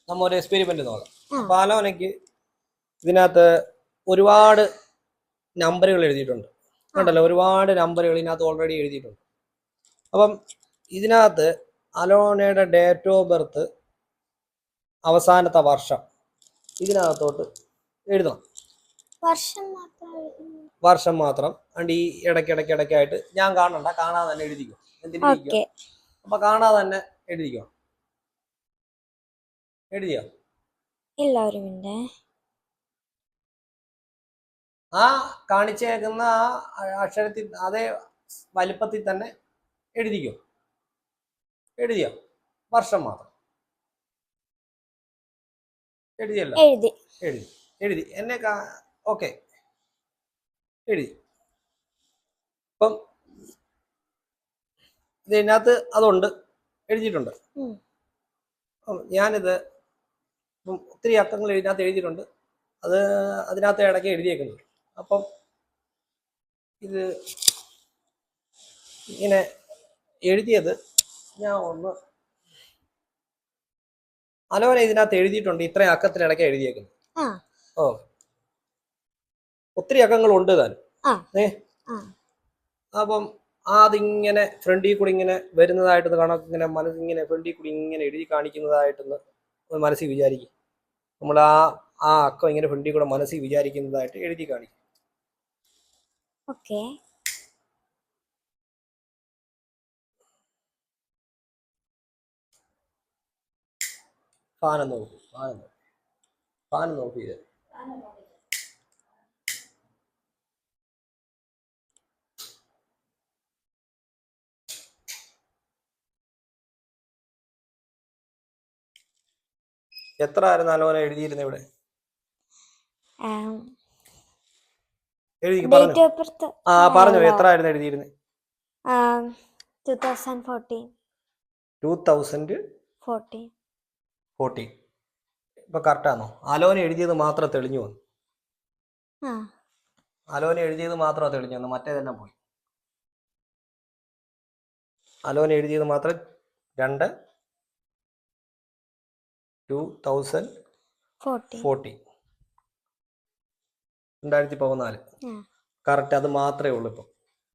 നമ്മ ഒരു എക്സ്പെരിമെന്റ് നോക്കാം. അപ്പൊ അലോനയ്ക്ക് ഇതിനകത്ത് ഒരുപാട് നമ്പറുകൾ എഴുതിയിട്ടുണ്ട് കണ്ടല്ലോ, ഒരുപാട് നമ്പറുകൾ ഇതിനകത്ത് ഓൾറെഡി എഴുതിയിട്ടുണ്ട്. അപ്പം ഇതിനകത്ത് അലോനയുടെ ഡേറ്റ് ഓഫ് ബർത്ത് അവസാനത്തെ വർഷം ഇതിനകത്തോട്ട് എഴുതണം. വർഷം മാത്രം. അണ്ട് ഈ ഇടയ്ക്കിടയ്ക്കായിട്ട് ഞാൻ കാണണ്ട, കാണാതെ തന്നെ എഴുതിക്കും. എന്തിരിക്കും അപ്പൊ കാണാതെ തന്നെ എഴുതിക്കോ. എഴുതിയോ? ഇല്ല, ഒരു മിനിറ്റ്. ആ കാണിച്ചേക്കുന്ന ആ അക്ഷരത്തിൽ അതേ വലിപ്പത്തിൽ തന്നെ എഴുതിക്കോ. എഴുതിയോ? വർഷം മാത്രം എഴുതിയല്ലോ? എഴുതി എന്നെ ഓക്കെ എഴുതി. അപ്പം ഇതിനകത്ത് അതുണ്ട്, എഴുതിയിട്ടുണ്ട്. ഞാനിത് ഒത്തിരി അക്കങ്ങൾ ഇതിനകത്ത് എഴുതിയിട്ടുണ്ട്. അതിനകത്ത് ഇടയ്ക്ക് എഴുതിയേക്കുന്നുണ്ട്. അപ്പം ഇത് ഇങ്ങനെ എഴുതിയത് ഞാൻ ഒന്ന് അലോന ഇതിനകത്ത് എഴുതിയിട്ടുണ്ട്. ഇത്രയും അക്കത്തിനിടയ്ക്ക് എഴുതിയേക്കുന്നു. ഓ, ഒത്തിരി അക്കങ്ങളുണ്ട് താൻ. അപ്പം അതിങ്ങനെ ഫ്രണ്ടിൽ കൂടി ഇങ്ങനെ വരുന്നതായിട്ടൊന്ന് കണക്കിങ്ങനെ മനസ്സിങ്ങനെ ഫ്രണ്ടിൽ കൂടി ഇങ്ങനെ എഴുതി കാണിക്കുന്നതായിട്ടൊന്ന് മനസ്സിൽ വിചാരിക്കും. നമ്മൾ ആ അക്കം ഇങ്ങനെ ഫ്രണ്ടിൽ കൂടെ മനസ്സിൽ വിചാരിക്കുന്നതായിട്ട് എഴുതി കാണിക്കും. ഫാനം നോക്കൂ, ഫാനം നോക്കി. എത്ര ആയിരുന്നു അലോന എഴുതിയിരുന്നത് ഇവിടെ? പറഞ്ഞു, എത്ര ആയിരുന്നു എഴുതിയിരുന്നത്? 2014. ഇപ്പൊ കറക്റ്റാണോ? അലോന എഴുതിയത് മാത്രം തെളിഞ്ഞു വന്നു. അലോന എഴുതിയത് മാത്രം തെളിഞ്ഞു വന്നു, മറ്റേ തന്നെ പോയി. അലോന എഴുതിയത് മാത്രം 2014 കറക്റ്റ്, അത് മാത്രമേ ഉള്ളൂ ഇപ്പം.